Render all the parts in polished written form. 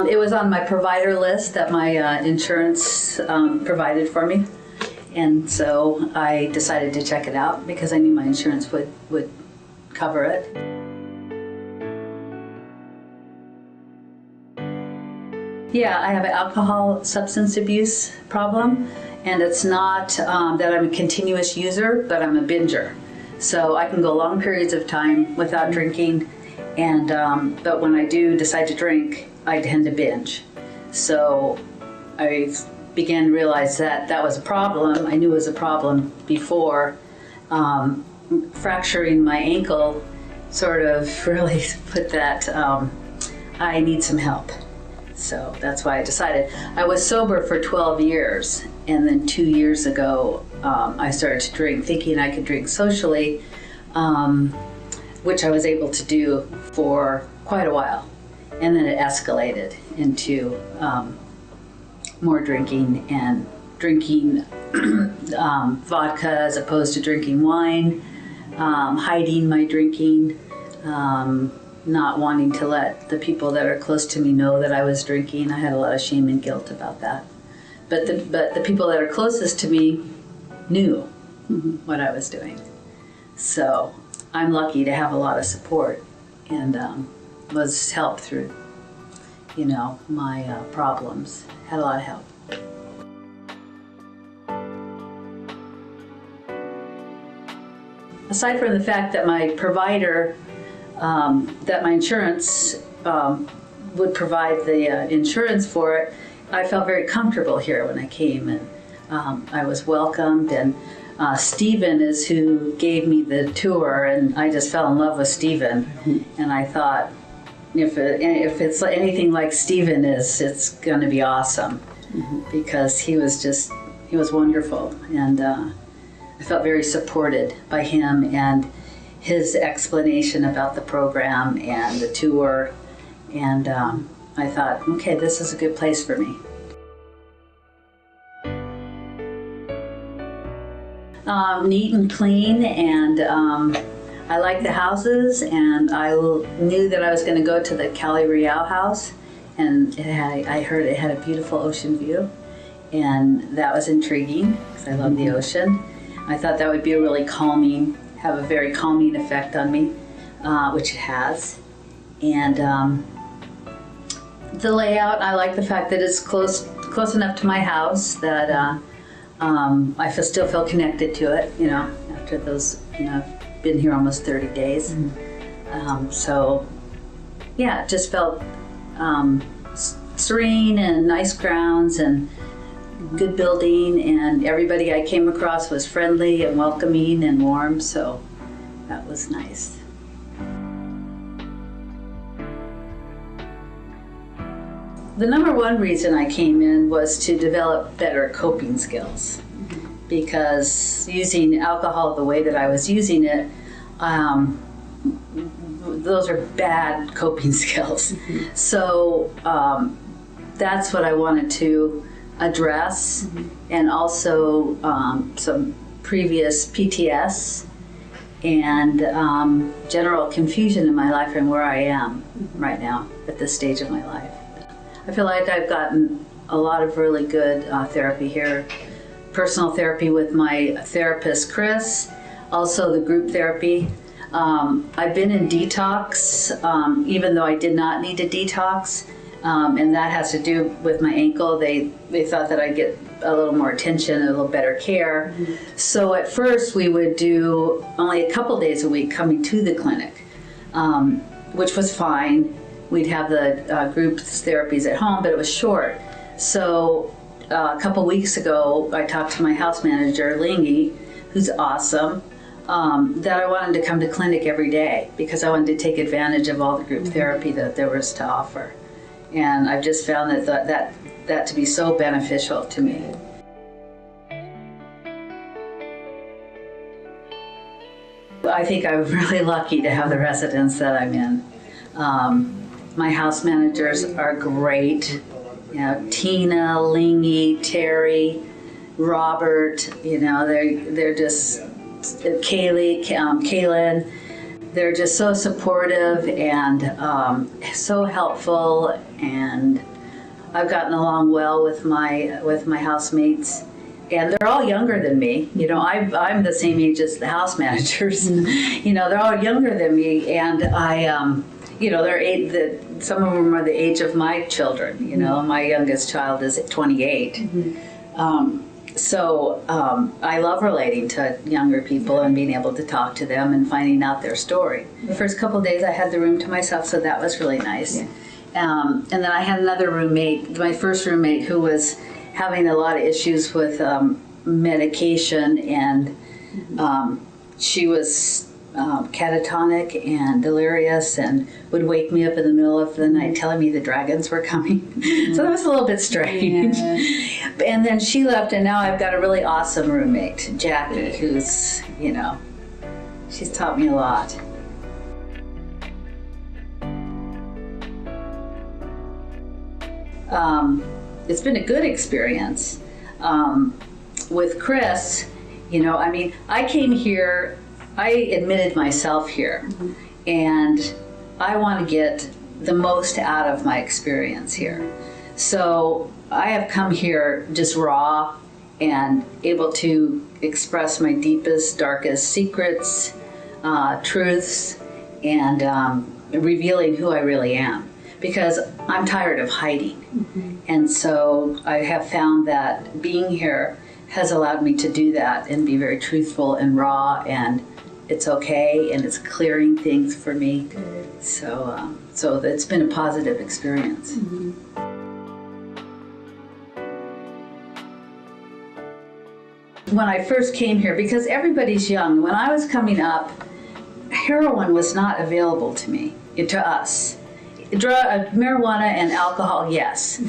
It was on my provider list that my insurance provided for me. And so I decided to check it out because I knew my insurance would cover it. Yeah, I have an alcohol substance abuse problem, and it's not that I'm a continuous user, but I'm a binger. So I can go long periods of time without drinking, and but when I do decide to drink, I tend to binge. So I began to realize that that was a problem. I knew it was a problem before. Fracturing my ankle sort of really put that, I need some help. So that's why I decided. I was sober for 12 years, and then 2 years ago, I started to drink, thinking I could drink socially, which I was able to do for quite a while. And then it escalated into more drinking and drinking vodka as opposed to drinking wine, hiding my drinking, not wanting to let the people that are close to me know that I was drinking. I had a lot of shame and guilt about that. But the people that are closest to me knew what I was doing. So I'm lucky to have a lot of support and was helped through, my problems. Had a lot of help. Aside from the fact that my provider, that my insurance would provide the insurance for it, I felt very comfortable here when I came, and I was welcomed. And Stephen is who gave me the tour, and I just fell in love with Stephen. And I thought, if it's anything like Stephen is, it's going to be awesome, because he was wonderful, and I felt very supported by him and his explanation about the program and the tour, and I thought, okay, this is a good place for me. Neat and clean, and I like the houses, and I knew that I was going to go to the Cali Real house, and I heard it had a beautiful ocean view, and that was intriguing because I love the ocean. I thought that would be have a very calming effect on me, which it has. And the layout, I like the fact that it's close enough to my house that I still feel connected to it, after those, I've been here almost 30 days. So yeah, it just felt serene and nice grounds and good building, and everybody I came across was friendly and welcoming and warm, so that was nice. The number one reason I came in was to develop better coping skills, because using alcohol the way that I was using it, those are bad coping skills. So that's what I wanted to address, and also some previous PTS and general confusion in my life and where I am right now at this stage of my life. I feel like I've gotten a lot of really good therapy here. Personal therapy with my therapist, Chris, also the group therapy. I've been in detox, even though I did not need a detox. And that has to do with my ankle. They thought that I'd get a little more attention, a little better care. So at first we would do only a couple days a week coming to the clinic, which was fine. We'd have the group therapies at home, but it was short. So a couple weeks ago, I talked to my house manager, Lingy, who's awesome, that I wanted to come to clinic every day because I wanted to take advantage of all the group therapy that there was to offer. And I've just found that to be so beneficial to me. I think I'm really lucky to have the residence that I'm in. My house managers are great. Tina, Lingy, Terry, Robert, they're just, Kaylin, they're just so supportive and so helpful, and I've gotten along well with my housemates, and they're all younger than me. You know, I'm the same age as the house managers. You know, they're all younger than me, and you know, some of them are the age of my children. You know, my youngest child is 28. So I love relating to younger people and being able to talk to them and finding out their story. The first couple of days I had the room to myself, so that was really nice. Yeah. And then I had another roommate, my first roommate, who was having a lot of issues with medication, and she was catatonic and delirious and would wake me up in the middle of the night telling me the dragons were coming. So that was a little bit strange. Yeah. And then she left, and now I've got a really awesome roommate, Jackie, who's, you know, she's taught me a lot. It's been a good experience. With Chris, you know, I mean, I came here, I admitted myself here, and I want to get the most out of my experience here. So I have come here just raw and able to express my deepest, darkest secrets, truths, and revealing who I really am. Because I'm tired of hiding. And so I have found that being here has allowed me to do that and be very truthful and raw, and it's okay, and it's clearing things for me. So it's been a positive experience. When I first came here, because everybody's young, when I was coming up, heroin was not available to me, to us. Marijuana and alcohol, yes.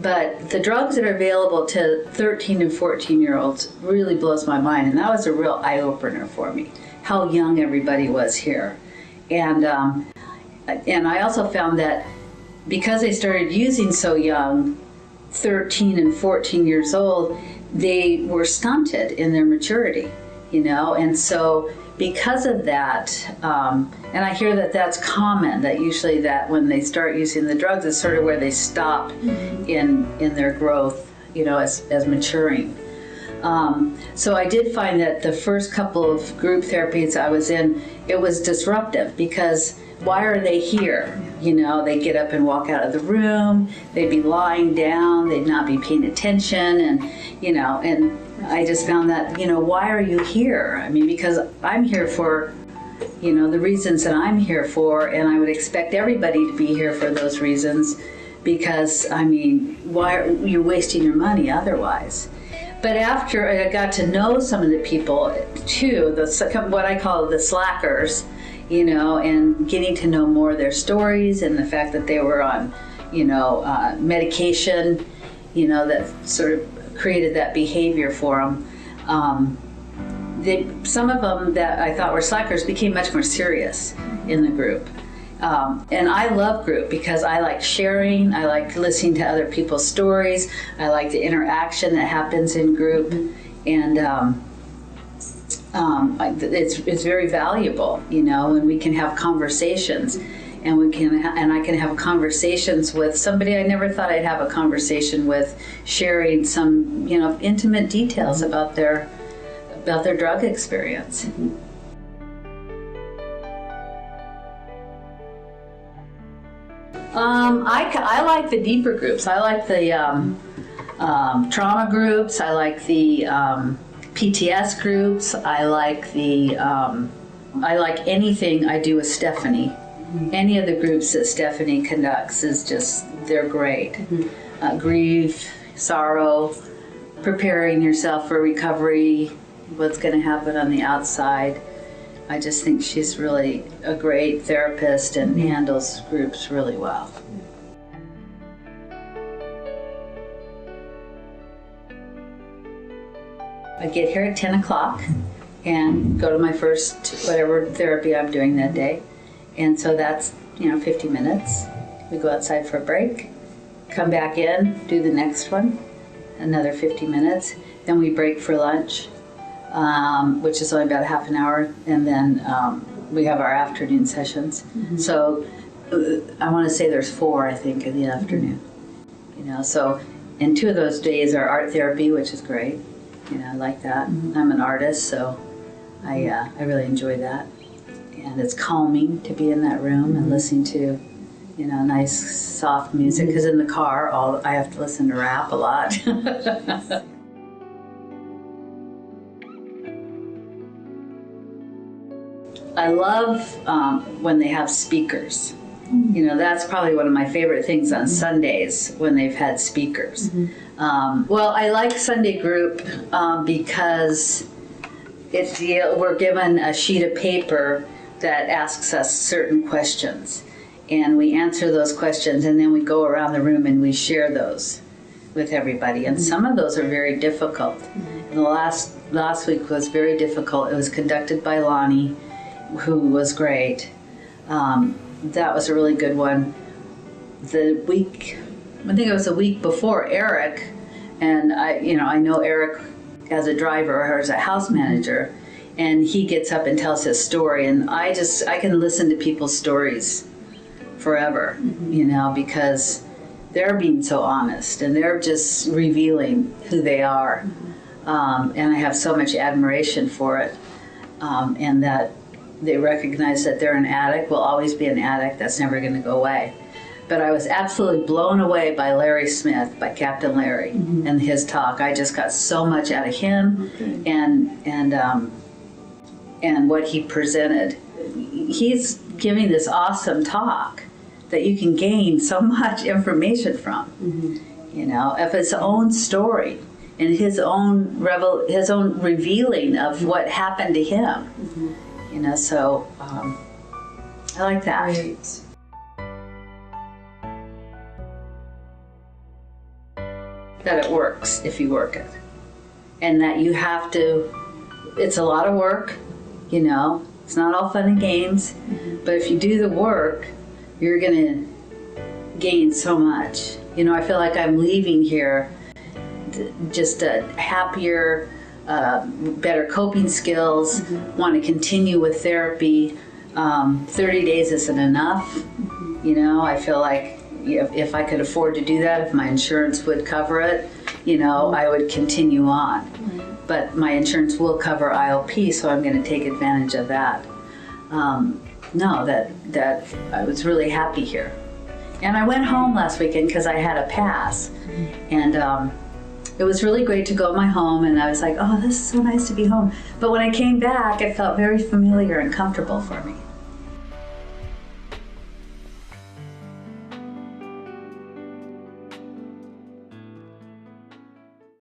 But the drugs that are available to 13 and 14-year-olds really blows my mind. And that was a real eye-opener for me, how young everybody was here. And I also found that because they started using so young, 13 and 14 years old, they were stunted in their maturity, you know? And so because of that, and I hear that that's common, that usually that when they start using the drugs is sort of where they stop in their growth, you know, as maturing. So I did find that the first couple of group therapies I was in, it was disruptive, because why are they here? You know, they get up and walk out of the room, they'd be lying down, they'd not be paying attention, and, you know, and I just found that, you know, why are you here? I mean, because I'm here for, you know, the reasons that I'm here for, and I would expect everybody to be here for those reasons, because, I mean, why are you wasting your money otherwise? But after I got to know some of the people too, what I call the slackers, you know, and getting to know more of their stories and the fact that they were on, you know, medication, you know, that sort of created that behavior for them. Some of them that I thought were slackers became much more serious in the group. And I love group because I like sharing, I like listening to other people's stories, I like the interaction that happens in group, and it's very valuable, you know, and we can have conversations, and I can have conversations with somebody I never thought I'd have a conversation with, sharing some, you know, intimate details about their drug experience. I like the deeper groups. I like the trauma groups. I like the PTS groups. I like anything I do with Stephanie. Any of the groups that Stephanie conducts is just, they're great. Grief, sorrow, preparing yourself for recovery, what's going to happen on the outside. I just think she's really a great therapist and handles groups really well. I get here at 10 o'clock and go to my first whatever therapy I'm doing that day. And so that's, you know, 50 minutes. We go outside for a break, come back in, do the next one, another 50 minutes. Then we break for lunch, which is only about a half an hour. And then we have our afternoon sessions. So I want to say there's 4, I think, in the afternoon. So, and 2 of those days are art therapy, which is great. I like that. I'm an artist, so I really enjoy that. And it's calming to be in that room and listening to, nice soft music. Because in the car, I have to listen to rap a lot. I love when they have speakers. That's probably one of my favorite things on Sundays when they've had speakers. Well, I like Sunday group because we're given a sheet of paper that asks us certain questions. And we answer those questions, and then we go around the room and we share those with everybody. And some of those are very difficult. And the last week was very difficult. It was conducted by Lonnie, who was great. That was a really good one. I think it was a week before, Eric, and I know Eric as a driver or as a house manager, and he gets up and tells his story, and I can listen to people's stories forever, because they're being so honest and they're just revealing who they are. And I have so much admiration for it, and that they recognize that they're an addict, will always be an addict, that's never going to go away. But I was absolutely blown away by Larry Smith, by Captain Larry, and his talk. I just got so much out of him, and what he presented. He's giving this awesome talk that you can gain so much information from, of his own story and his own revealing of what happened to him. So I like that. Right. That it works if you work it. And that you have to, it's a lot of work, it's not all fun and games, but if you do the work, you're going to gain so much. I feel like I'm leaving here just a happier, better coping skills, want to continue with therapy. 30 days isn't enough. I feel like if I could afford to do that, if my insurance would cover it, I would continue on. But my insurance will cover IOP, so I'm going to take advantage of that. That I was really happy here. And I went home last weekend because I had a pass. And it was really great to go to my home, and I was like, oh, this is so nice to be home. But when I came back, it felt very familiar and comfortable for me.